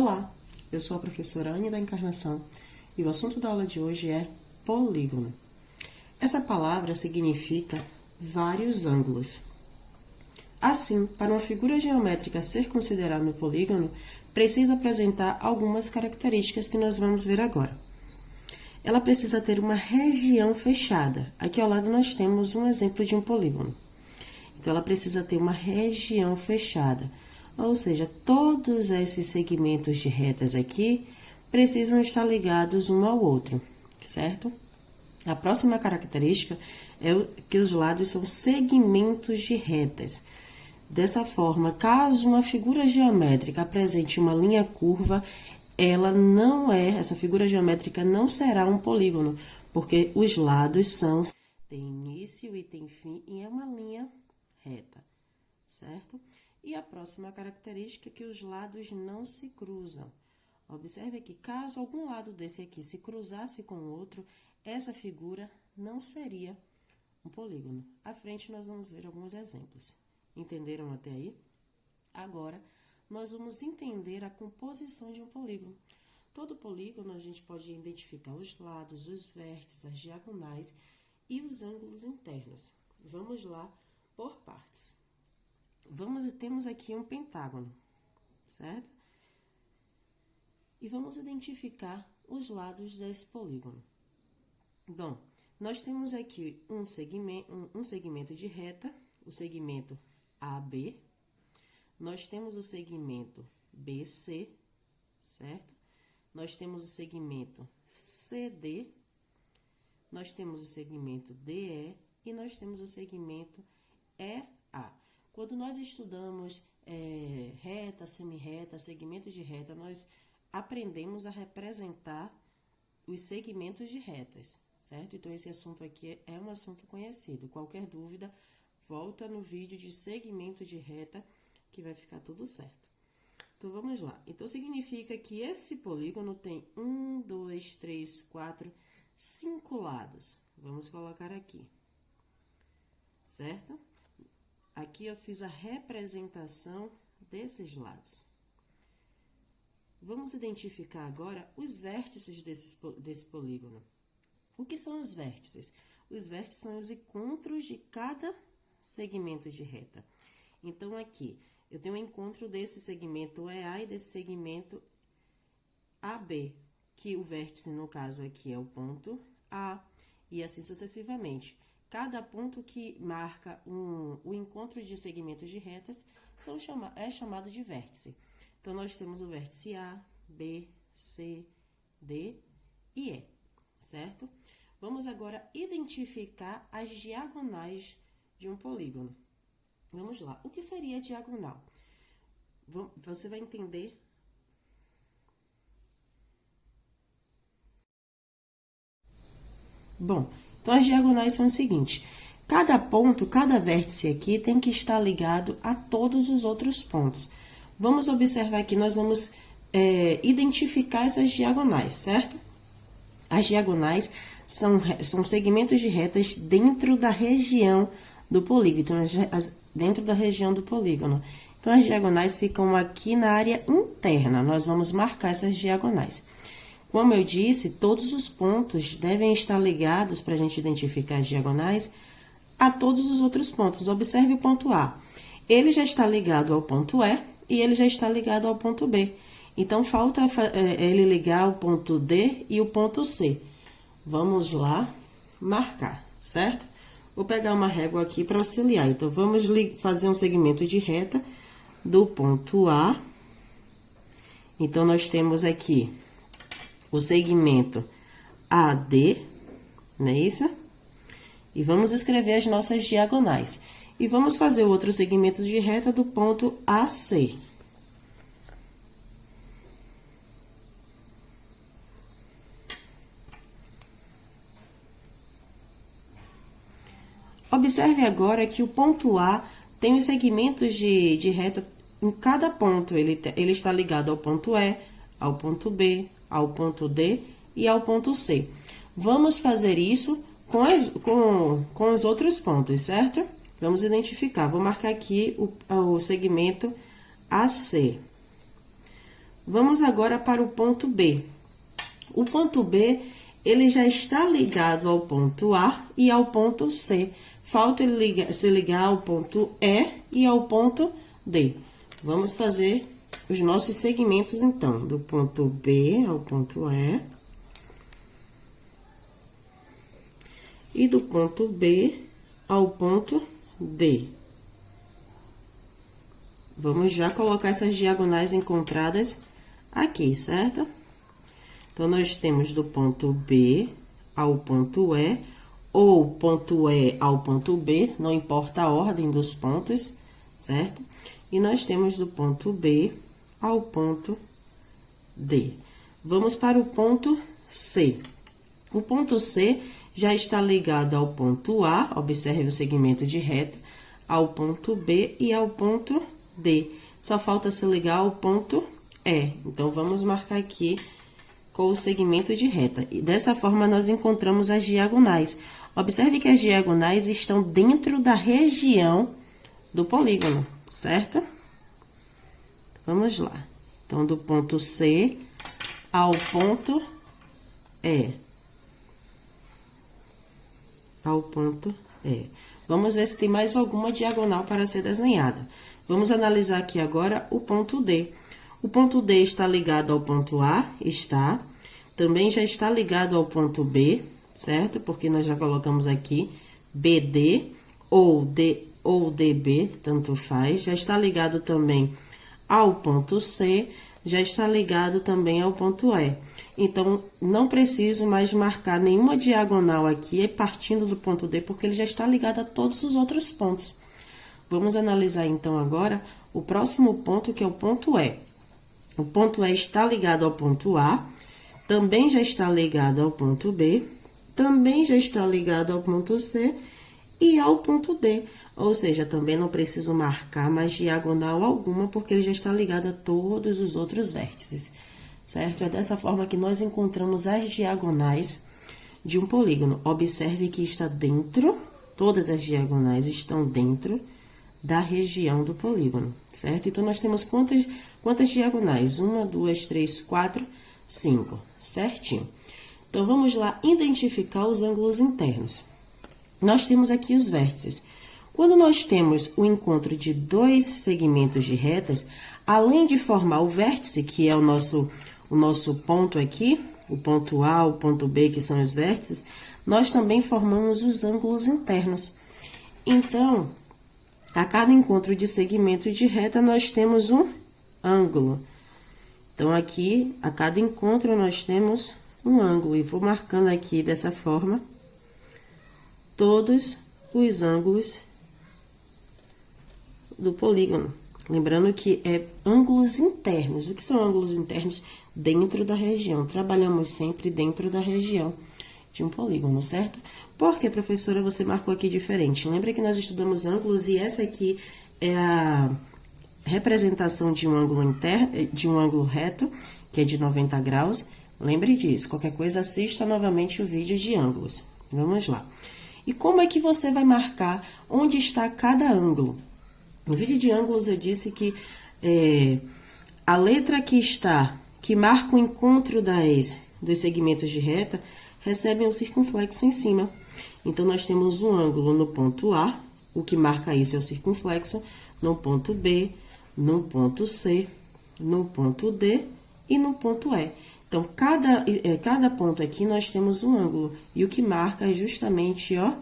Olá, eu sou a professora Anne da Encarnação e o assunto da aula de hoje é polígono. Essa palavra significa vários ângulos. Assim, para uma figura geométrica ser considerada um polígono, precisa apresentar algumas características que nós vamos ver agora. Ela precisa ter uma região fechada. Aqui ao lado nós temos um exemplo de um polígono. Então, ela precisa ter uma região fechada. Ou seja, todos esses segmentos de retas aqui precisam estar ligados um ao outro, certo? A próxima característica é que os lados são segmentos de retas. Dessa forma, caso uma figura geométrica apresente uma linha curva, essa figura geométrica não será um polígono, porque os lados têm início e tem fim e é uma linha reta, certo? E a próxima característica é que os lados não se cruzam. Observe que caso algum lado desse aqui se cruzasse com o outro, essa figura não seria um polígono. À frente nós vamos ver alguns exemplos. Entenderam até aí? Agora, nós vamos entender a composição de um polígono. Todo polígono a gente pode identificar os lados, os vértices, as diagonais e os ângulos internos. Vamos lá por partes. Temos aqui um pentágono, certo? E vamos identificar os lados desse polígono. Bom, nós temos aqui um segmento de reta, o segmento AB. Nós temos o segmento BC, certo? Nós temos o segmento CD. Nós temos o segmento DE e nós temos o segmento EA. Quando nós estudamos reta, semirreta, segmentos de reta, nós aprendemos a representar os segmentos de retas, certo? Então, esse assunto aqui é um assunto conhecido. Qualquer dúvida, volta no vídeo de segmento de reta, que vai ficar tudo certo. Então, vamos lá. Então, significa que esse polígono tem 1, 2, 3, 4, 5 lados. Vamos colocar aqui, certo? Aqui eu fiz a representação desses lados. Vamos identificar agora os vértices desse polígono. O que são os vértices? Os vértices são os encontros de cada segmento de reta. Então, aqui, eu tenho um encontro desse segmento EA e desse segmento AB, que o vértice, no caso aqui, é o ponto A, e assim sucessivamente. Cada ponto que marca o encontro de segmentos de retas é chamado de vértice. Então, nós temos o vértice A, B, C, D e E, certo? Vamos agora identificar as diagonais de um polígono. Vamos lá. O que seria diagonal? Você vai entender. Bom, então as diagonais são o seguinte: cada ponto, cada vértice aqui tem que estar ligado a todos os outros pontos. Vamos observar que nós vamos identificar essas diagonais, certo? As diagonais são segmentos de retas dentro da região do polígono, dentro da região do polígono. Então, as diagonais ficam aqui na área interna, nós vamos marcar essas diagonais. Como eu disse, todos os pontos devem estar ligados, para a gente identificar as diagonais, a todos os outros pontos. Observe o ponto A. Ele já está ligado ao ponto E e ele já está ligado ao ponto B. Então, falta ele ligar o ponto D e o ponto C. Vamos lá marcar, certo? Vou pegar uma régua aqui para auxiliar. Então, vamos fazer um segmento de reta do ponto A. Então, nós temos aqui o segmento AD, não é isso? E vamos escrever as nossas diagonais. E vamos fazer o outro segmento de reta do ponto AC. Observe agora que o ponto A tem os segmentos de reta em cada ponto. Ele está ligado ao ponto E, ao ponto B, ao ponto D e ao ponto C. Vamos fazer isso com os outros pontos, certo? Vamos identificar. Vou marcar aqui o segmento AC. Vamos agora para o ponto B. O ponto B, ele já está ligado ao ponto A e ao ponto C. Falta ele se ligar ao ponto E e ao ponto D. Vamos fazer os nossos segmentos, então, do ponto B ao ponto E. E do ponto B ao ponto D. Vamos já colocar essas diagonais encontradas aqui, certo? Então, nós temos do ponto B ao ponto E, ou ponto E ao ponto B, não importa a ordem dos pontos, certo? E nós temos do ponto B ao ponto D. Vamos para o ponto C. O ponto C já está ligado ao ponto A, observe o segmento de reta, ao ponto B e ao ponto D. Só falta se ligar ao ponto E. Então, vamos marcar aqui com o segmento de reta. E dessa forma, nós encontramos as diagonais. Observe que as diagonais estão dentro da região do polígono, certo? Vamos lá. Então, do ponto C ao ponto E. Ao ponto E. Vamos ver se tem mais alguma diagonal para ser desenhada. Vamos analisar aqui agora o ponto D. O ponto D está ligado ao ponto A? Está. Também já está ligado ao ponto B, certo? Porque nós já colocamos aqui BD ou DB, tanto faz. Já está ligado também ao ponto C, já está ligado também ao ponto E. Então, não preciso mais marcar nenhuma diagonal aqui partindo do ponto D, porque ele já está ligado a todos os outros pontos. Vamos analisar, então, agora o próximo ponto, que é o ponto E. O ponto E está ligado ao ponto A, também já está ligado ao ponto B, também já está ligado ao ponto C e ao ponto D. Ou seja, também não preciso marcar mais diagonal alguma, porque ele já está ligado a todos os outros vértices, certo? É dessa forma que nós encontramos as diagonais de um polígono. Observe que está dentro, todas as diagonais estão dentro da região do polígono, certo? Então, nós temos quantas diagonais? 1, 2, 3, 4, 5, certinho. Então, vamos lá identificar os ângulos internos. Nós temos aqui os vértices. Quando nós temos o encontro de dois segmentos de retas, além de formar o vértice, que é o nosso ponto aqui, o ponto A, o ponto B, que são os vértices, nós também formamos os ângulos internos. Então, a cada encontro de segmento de reta, nós temos um ângulo. Então, aqui, a cada encontro, nós temos um ângulo. E vou marcando aqui dessa forma todos os ângulos do polígono. Lembrando que é ângulos internos. O que são ângulos internos? Dentro da região. Trabalhamos sempre dentro da região de um polígono, certo? Por que, professora, você marcou aqui diferente? Lembra que nós estudamos ângulos e essa aqui é a representação de um ângulo interno, de um ângulo reto, que é de 90 graus. Lembre disso. Qualquer coisa, assista novamente o vídeo de ângulos. Vamos lá. E como é que você vai marcar onde está cada ângulo? No vídeo de ângulos, eu disse que a letra que marca o encontro dos segmentos de reta, recebe um circunflexo em cima. Então, nós temos um ângulo no ponto A, o que marca isso é o circunflexo, no ponto B, no ponto C, no ponto D e no ponto E. Então, cada ponto aqui nós temos um ângulo, e o que marca é justamente, ó,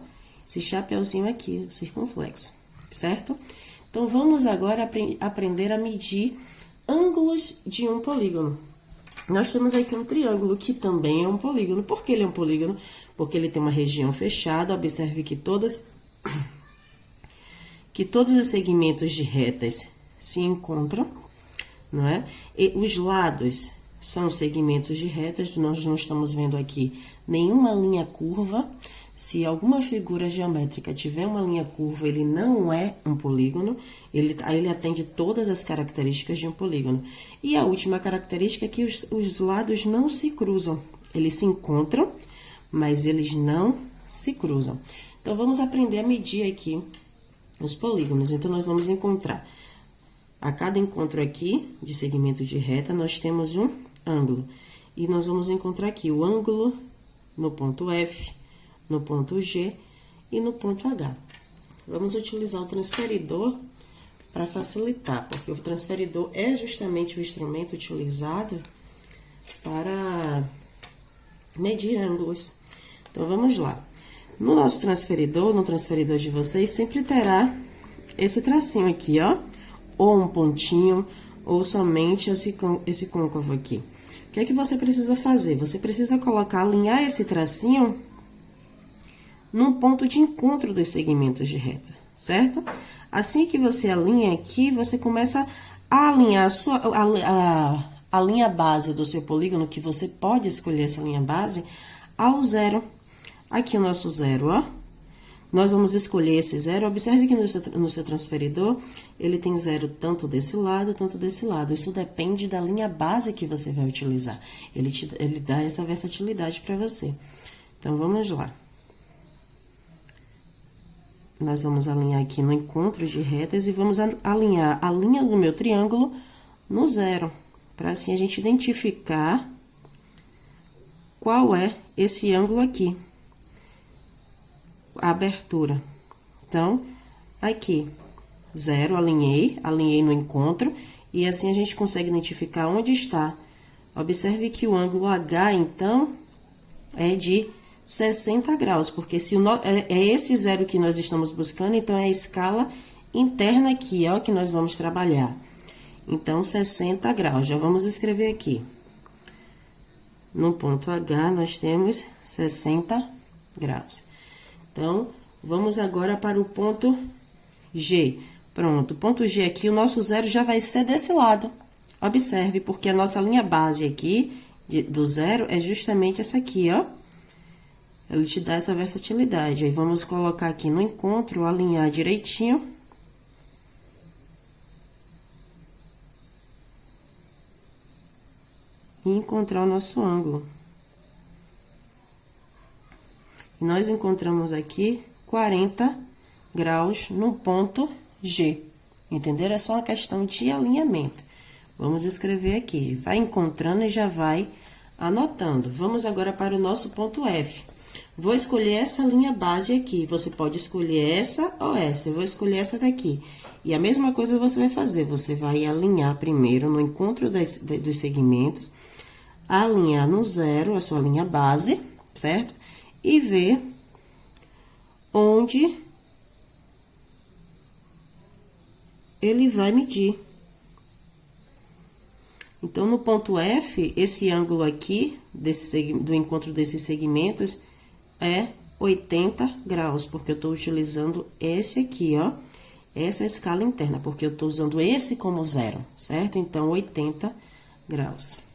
esse chapeuzinho aqui, o circunflexo, certo? Então, vamos agora aprender a medir ângulos de um polígono. Nós temos aqui um triângulo, que também é um polígono. Por que ele é um polígono? Porque ele tem uma região fechada. Observe que todos os segmentos de retas se encontram, não é? E os lados são segmentos de retas. Nós não estamos vendo aqui nenhuma linha curva. Se alguma figura geométrica tiver uma linha curva, ele não é um polígono, ele atende todas as características de um polígono. E a última característica é que os lados não se cruzam. Eles se encontram, mas eles não se cruzam. Então, vamos aprender a medir aqui os polígonos. Então, nós vamos encontrar A cada encontro aqui de segmento de reta, nós temos um ângulo. E nós vamos encontrar aqui o ângulo no ponto F, no ponto G e no ponto H. Vamos utilizar o transferidor para facilitar, porque o transferidor é justamente o instrumento utilizado para medir ângulos. Então, vamos lá. No nosso transferidor, no transferidor de vocês, sempre terá esse tracinho aqui, ó, ou um pontinho, ou somente esse côncavo aqui. O que é que você precisa fazer? Você precisa alinhar esse tracinho num ponto de encontro dos segmentos de reta, certo? Assim que você alinha aqui, você começa a alinhar a linha base do seu polígono, que você pode escolher essa linha base, ao zero. Aqui o nosso zero, ó. Nós vamos escolher esse zero. Observe que no seu transferidor, ele tem zero tanto desse lado, tanto desse lado. Isso depende da linha base que você vai utilizar. Ele dá essa versatilidade para você. Então, vamos lá. Nós vamos alinhar aqui no encontro de retas e vamos alinhar a linha do meu triângulo no zero, para assim a gente identificar qual é esse ângulo aqui. A abertura. Então, aqui, zero, alinhei no encontro, e assim a gente consegue identificar onde está. Observe que o ângulo H, então, é de 60 graus, porque se é esse zero que nós estamos buscando, então é a escala interna aqui, ó, que nós vamos trabalhar. Então, 60 graus, já vamos escrever aqui. No ponto H, nós temos 60 graus. Então, vamos agora para o ponto G. Pronto, o ponto G aqui, o nosso zero já vai ser desse lado. Observe, porque a nossa linha base aqui, do zero, é justamente essa aqui, ó. Ele te dá essa versatilidade. Aí, vamos colocar aqui no encontro, alinhar direitinho. E encontrar o nosso ângulo. E nós encontramos aqui 40 graus no ponto G. Entenderam? É só uma questão de alinhamento. Vamos escrever aqui. Vai encontrando e já vai anotando. Vamos agora para o nosso ponto F. Vou escolher essa linha base aqui. Você pode escolher essa ou essa. Eu vou escolher essa daqui. E a mesma coisa você vai fazer. Você vai alinhar primeiro no encontro dos segmentos. Alinhar no zero a sua linha base, certo? E ver onde ele vai medir. Então, no ponto F, esse ângulo aqui, do encontro desses segmentos, é 80 graus, porque eu estou utilizando esse aqui, ó, essa escala interna, porque eu estou usando esse como zero, certo? Então, 80 graus.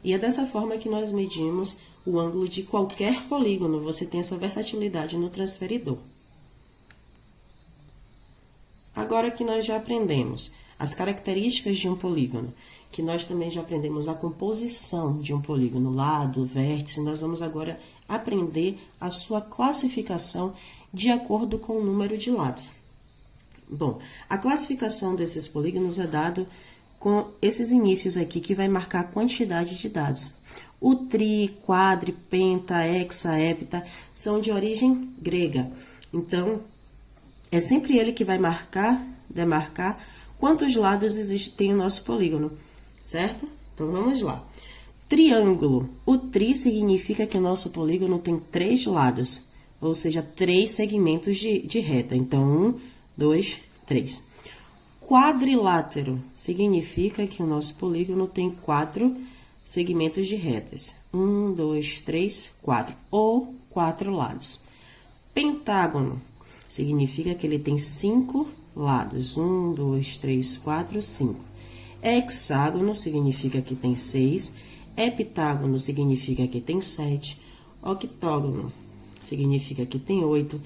E é dessa forma que nós medimos o ângulo de qualquer polígono. Você tem essa versatilidade no transferidor. Agora que nós já aprendemos as características de um polígono, que nós também já aprendemos a composição de um polígono, lado, vértice, nós vamos agora aprender a sua classificação de acordo com o número de lados. Bom, a classificação desses polígonos é dado com esses inícios aqui, que vai marcar a quantidade de dados. O tri, quadri, penta, hexa, hepta, são de origem grega. Então, é sempre ele que vai demarcar quantos lados tem o nosso polígono, certo? Então, vamos lá. Triângulo. O tri significa que o nosso polígono tem 3 lados, ou seja, 3 segmentos de reta. Então, 1, 2, 3. Quadrilátero significa que o nosso polígono tem 4 segmentos de retas. 1, 2, 3, 4. Ou 4 lados. Pentágono significa que ele tem 5 lados. 1, 2, 3, 4, 5. Hexágono significa que tem 6. Heptágono significa que tem 7. Octógono significa que tem 8.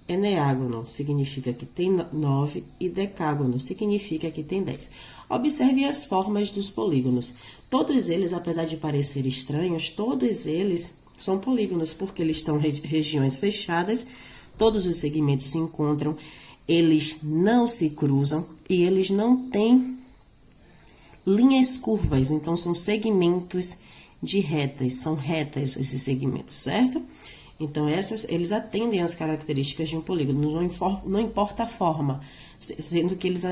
Eneágono significa que tem 9 e decágono significa que tem 10. Observe as formas dos polígonos. Todos eles, apesar de parecer estranhos, todos eles são polígonos, porque eles estão em regiões fechadas, todos os segmentos se encontram eles não se cruzam e eles não têm linhas curvas, então são segmentos de retas, são retas esses segmentos, certo? Então, eles atendem às características de um polígono, não importa a forma, sendo que eles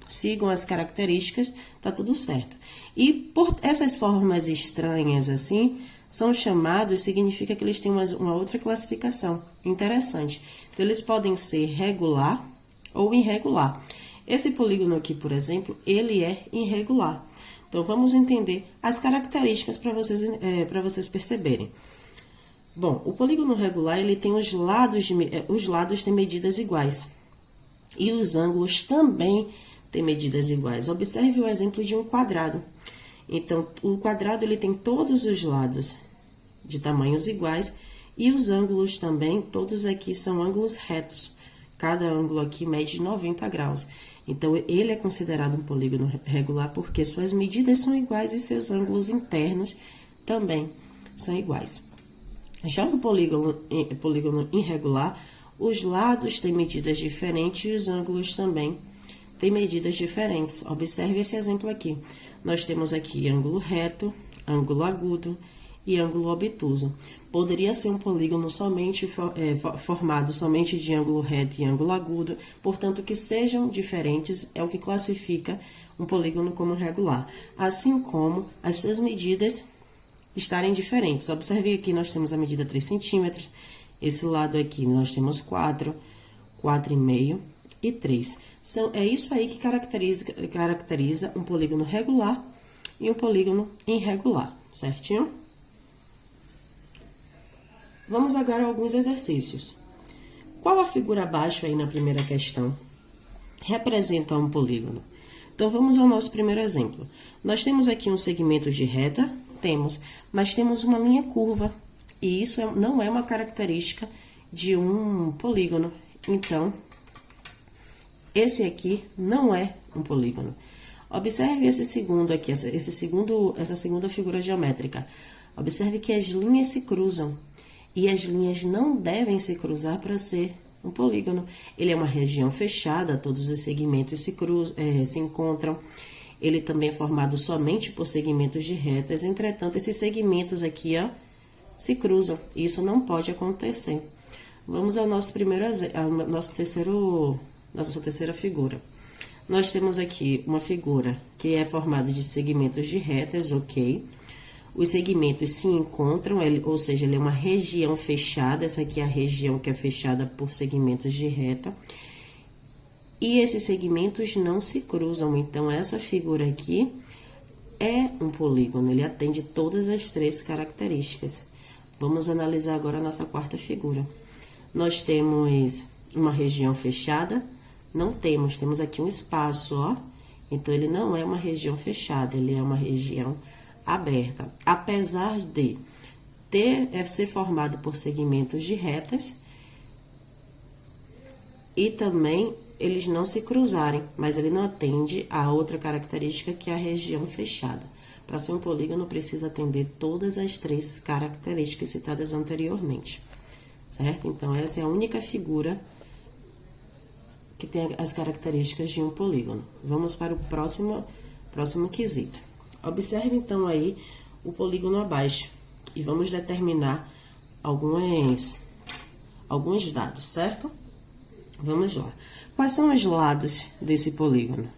sigam as características, tá tudo certo. E por essas formas estranhas assim, são chamados, significa que eles têm uma outra classificação interessante. Então, eles podem ser regular ou irregular. Esse polígono aqui, por exemplo, ele é irregular. Então, vamos entender as características para vocês perceberem. Bom, o polígono regular, ele tem os lados têm medidas iguais. E os ângulos também têm medidas iguais. Observe o exemplo de um quadrado. Então, o quadrado, ele tem todos os lados de tamanhos iguais. E os ângulos também, todos aqui são ângulos retos. Cada ângulo aqui mede 90 graus. Então, ele é considerado um polígono regular porque suas medidas são iguais e seus ângulos internos também são iguais. Já no polígono irregular, os lados têm medidas diferentes e os ângulos também têm medidas diferentes. Observe esse exemplo aqui. Nós temos aqui ângulo reto, ângulo agudo e ângulo obtuso. Poderia ser um polígono formado somente de ângulo reto e ângulo agudo, portanto, que sejam diferentes é o que classifica um polígono como regular, assim como as suas medidas estarem diferentes. Observe aqui, nós temos a medida 3 centímetros, esse lado aqui nós temos 4, 4,5 e 3. É isso aí que caracteriza um polígono regular e um polígono irregular, certinho? Vamos agora a alguns exercícios. Qual a figura abaixo aí na primeira questão representa um polígono? Então, vamos ao nosso primeiro exemplo. Nós temos aqui um segmento de reta, mas temos uma linha curva, e isso não é uma característica de um polígono. Então, esse aqui não é um polígono. Observe esse segundo aqui, essa segunda figura geométrica. Observe que as linhas se cruzam, e as linhas não devem se cruzar para ser um polígono. Ele é uma região fechada, todos os segmentos se encontram. Ele também é formado somente por segmentos de retas, entretanto, esses segmentos aqui, ó, se cruzam. Isso não pode acontecer. Vamos ao nosso nossa terceira figura. Nós temos aqui uma figura que é formada de segmentos de retas, ok? Os segmentos se encontram, ou seja, ele é uma região fechada. Essa aqui é a região que é fechada por segmentos de reta. E esses segmentos não se cruzam, então essa figura aqui é um polígono, ele atende todas as três características. Vamos analisar agora a nossa quarta figura. Nós temos uma região fechada? Não temos aqui um espaço, ó. Então, ele não é uma região fechada, ele é uma região aberta. Apesar de ser formado por segmentos de retas e também eles não se cruzarem, mas ele não atende a outra característica que é a região fechada. Para ser um polígono, precisa atender todas as três características citadas anteriormente, certo? Então, essa é a única figura que tem as características de um polígono. Vamos para o próximo quesito. Observe, então, aí o polígono abaixo e vamos determinar alguns dados, certo? Vamos lá. Quais são os lados desse polígono?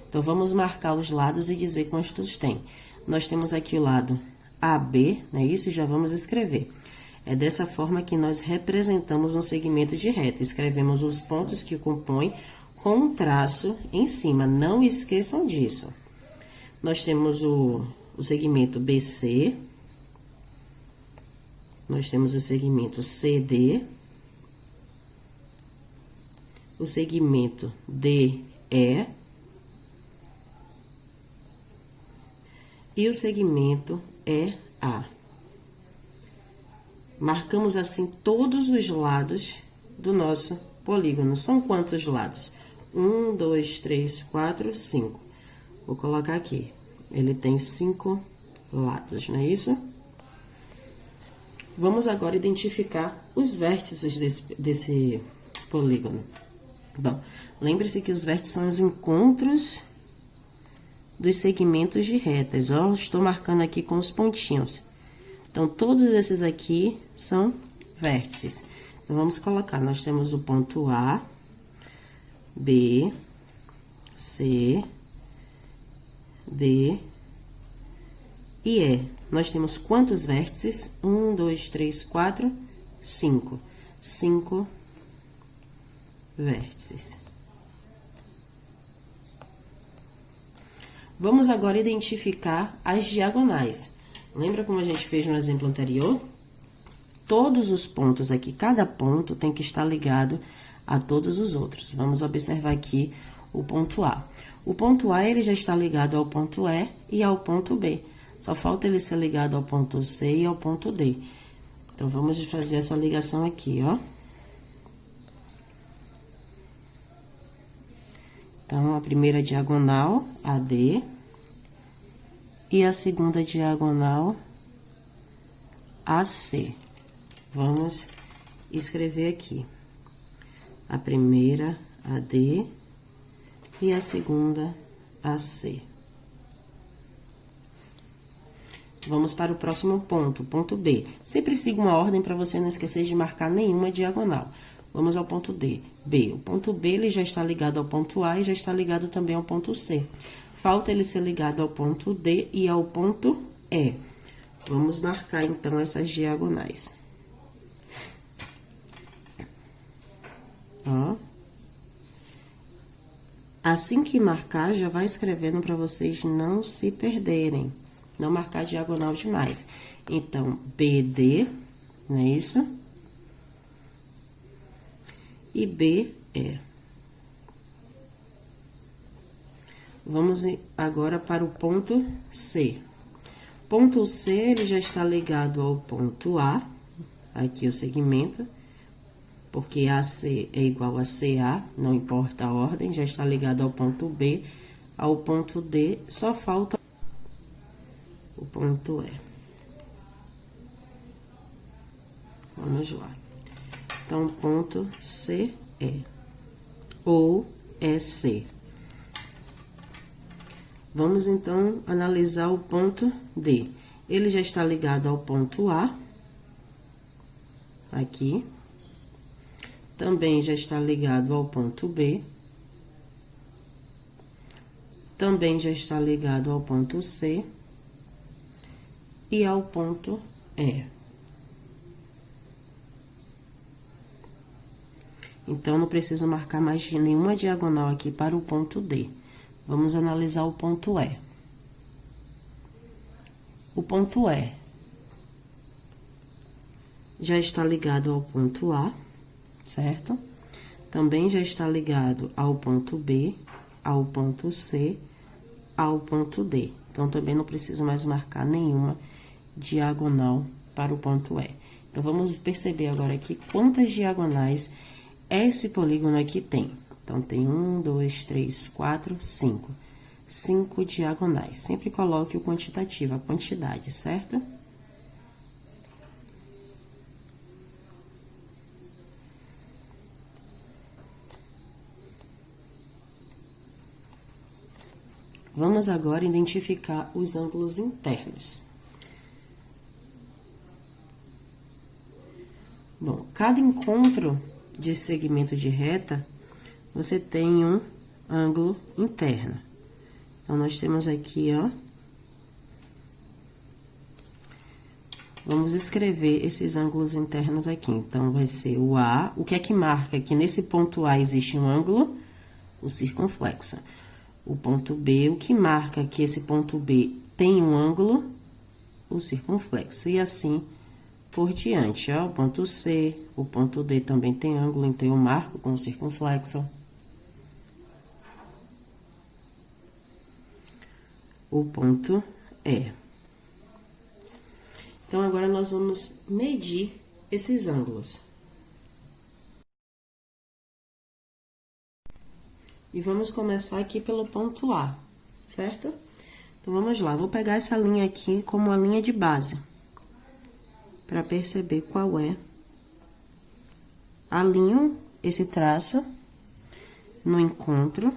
Então, vamos marcar os lados e dizer quantos tem. Nós temos aqui o lado AB, não é isso? Já vamos escrever. É dessa forma que nós representamos um segmento de reta. Escrevemos os pontos que o compõem com um traço em cima. Não esqueçam disso. Nós temos o segmento BC. Nós temos o segmento CD. O segmento DE e o segmento EA. Marcamos assim todos os lados do nosso polígono. São quantos lados? 1, 2, 3, 4, 5. Vou colocar aqui. Ele tem 5 lados, não é isso? Vamos agora identificar os vértices desse polígono. Bom, lembre-se que os vértices são os encontros dos segmentos de retas, ó. Estou marcando aqui com os pontinhos. Então, todos esses aqui são vértices. Então, vamos colocar, nós temos o ponto A, B, C, D e E. Nós temos quantos vértices? 1, 2, 3, 4, 5. 5 vértices. Vamos agora identificar as diagonais. Lembra como a gente fez no exemplo anterior? Todos os pontos aqui, cada ponto tem que estar ligado a todos os outros. Vamos observar aqui o ponto A. O ponto A, ele já está ligado ao ponto E e ao ponto B. Só falta ele ser ligado ao ponto C e ao ponto D. Então, vamos fazer essa ligação aqui, ó. Então, a primeira diagonal, AD, e a segunda diagonal, AC. Vamos escrever aqui. A primeira, AD, e a segunda, AC. Vamos para o próximo ponto, ponto B. Sempre siga uma ordem para você não esquecer de marcar nenhuma diagonal. Vamos ao ponto D, B. O ponto B, ele já está ligado ao ponto A e já está ligado também ao ponto C. Falta ele ser ligado ao ponto D e ao ponto E. Vamos marcar, então, essas diagonais. Ó. Assim que marcar, já vai escrevendo para vocês não se perderem. Não marcar diagonal demais. Então, BD, não é isso? E BE. Vamos agora para o ponto C. Ponto C, ele já está ligado ao ponto A, aqui o segmento, porque AC é igual a CA, não importa a ordem, já está ligado ao ponto B, ao ponto D, só falta o ponto E. Vamos lá. Então, ponto CE, ou EC. Vamos, então, analisar o ponto D. Ele já está ligado ao ponto A, aqui. Também já está ligado ao ponto B. Também já está ligado ao ponto C. E ao ponto E. Então, não preciso marcar mais nenhuma diagonal aqui para o ponto D. Vamos analisar o ponto E. O ponto E já está ligado ao ponto A, certo? Também já está ligado ao ponto B, ao ponto C, ao ponto D. Então, também não preciso mais marcar nenhuma diagonal para o ponto E. Então, vamos perceber agora aqui quantas diagonais esse polígono aqui tem. Então, tem 1, 2, 3, 4, 5. 5 diagonais. Sempre coloque o quantitativo, a quantidade, certo? Vamos agora identificar os ângulos internos. Bom, cada encontro de segmento de reta, você tem um ângulo interno. Então, nós temos aqui, ó. Vamos escrever esses ângulos internos aqui. Então, vai ser o A. O que é que marca que nesse ponto A existe um ângulo? O circunflexo. O ponto B, o que marca que esse ponto B tem um ângulo? O circunflexo. E assim por diante, ó. O ponto C, o ponto D também tem ângulo, então eu marco com o circunflexo. O ponto E. Então, agora nós vamos medir esses ângulos. E vamos começar aqui pelo ponto A, certo? Então, vamos lá. Vou pegar essa linha aqui como a linha de base, para perceber qual é. Alinho esse traço no encontro.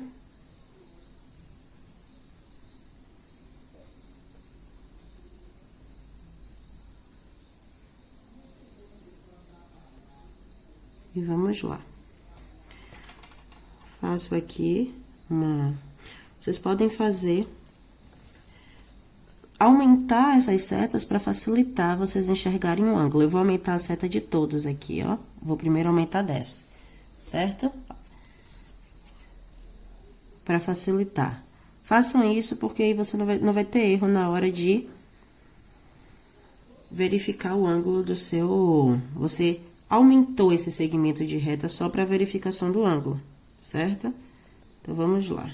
E vamos lá. Faço aqui Vocês podem fazer... aumentar essas setas para facilitar vocês enxergarem o ângulo. Eu vou aumentar a seta de todos aqui, ó. Vou primeiro aumentar 10, certo? Para facilitar. Façam isso porque aí você não vai ter erro na hora de verificar o ângulo do seu... Você aumentou esse segmento de reta só para verificação do ângulo, certo? Então, vamos lá.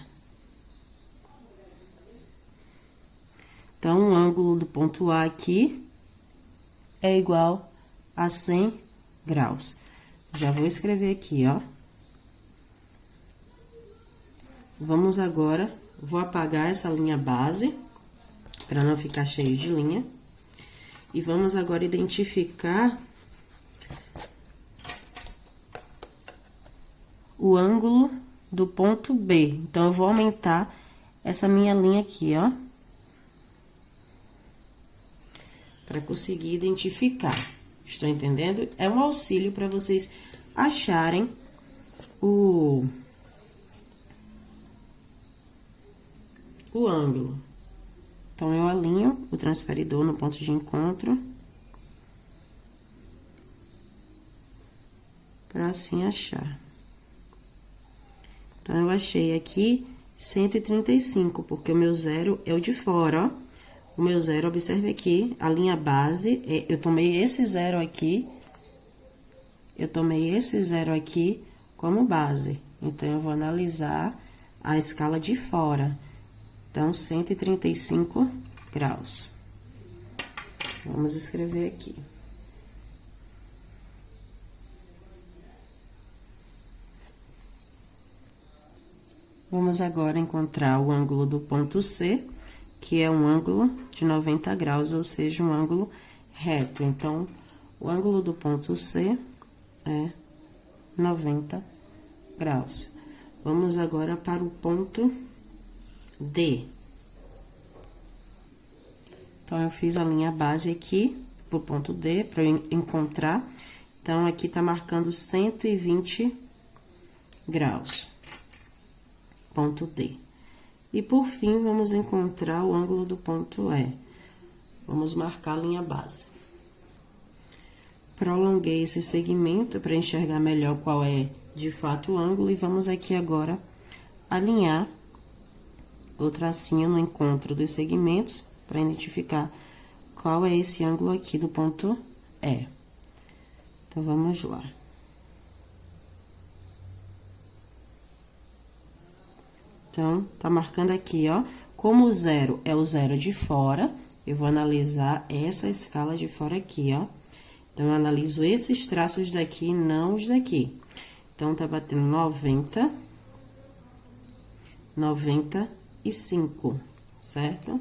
Então, o ângulo do ponto A aqui é igual a 100 graus. Já vou escrever aqui, ó. Vamos agora, vou apagar essa linha base, para não ficar cheio de linha. E vamos agora identificar o ângulo do ponto B. Então, eu vou aumentar essa minha linha aqui, ó. Para conseguir identificar. Estão entendendo? É um auxílio para vocês acharem o ângulo. Então, eu alinho o transferidor no ponto de encontro. Para assim achar. Então, eu achei aqui 135, porque o meu zero é o de fora, ó. O meu zero, observe aqui, a linha base, eu tomei esse zero aqui, como base. Então, eu vou analisar a escala de fora. Então, 135 graus. Vamos escrever aqui. Vamos agora encontrar o ângulo do ponto C, que é um ângulo de 90 graus, ou seja, um ângulo reto. Então, o ângulo do ponto C é 90 graus. Vamos agora para o ponto D. Então, eu fiz a linha base aqui, pro ponto D, para eu encontrar. Então, aqui tá marcando 120 graus. Ponto D. E, por fim, vamos encontrar o ângulo do ponto E. Vamos marcar a linha base. Prolonguei esse segmento para enxergar melhor qual é, de fato, o ângulo. E vamos aqui agora alinhar o tracinho no encontro dos segmentos para identificar qual é esse ângulo aqui do ponto E. Então, vamos lá. Então, tá marcando aqui, ó. Como o zero é o zero de fora, eu vou analisar essa escala de fora aqui, ó. Então, eu analiso esses traços daqui, não os daqui. Então, tá batendo 90, 95, certo?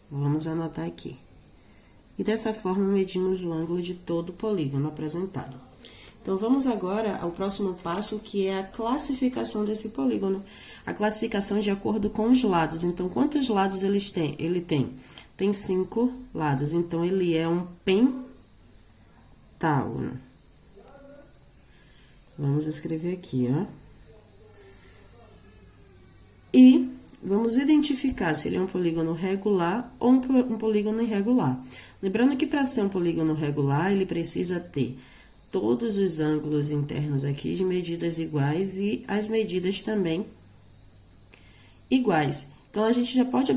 Vamos anotar aqui. E dessa forma, medimos o ângulo de todo o polígono apresentado. Então, vamos agora ao próximo passo, que é a classificação desse polígono. A classificação de acordo com os lados. Então, quantos lados ele tem? Tem 5 lados. Então, ele é um pentágono. Vamos escrever aqui, ó. E vamos identificar se ele é um polígono regular ou um polígono irregular. Lembrando que para ser um polígono regular, ele precisa ter todos os ângulos internos aqui de medidas iguais e as medidas também iguais. Então, a gente já pode,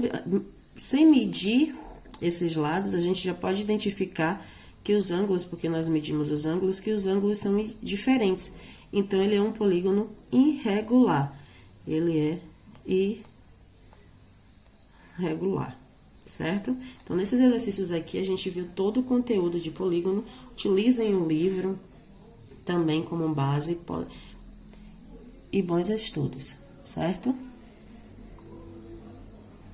sem medir esses lados, a gente já pode identificar que os ângulos, porque nós medimos os ângulos, que os ângulos são diferentes. Então, ele é um polígono irregular. Ele é irregular, certo? Então, nesses exercícios aqui, a gente viu todo o conteúdo de polígono. Utilizem o livro também como base e bons estudos, certo?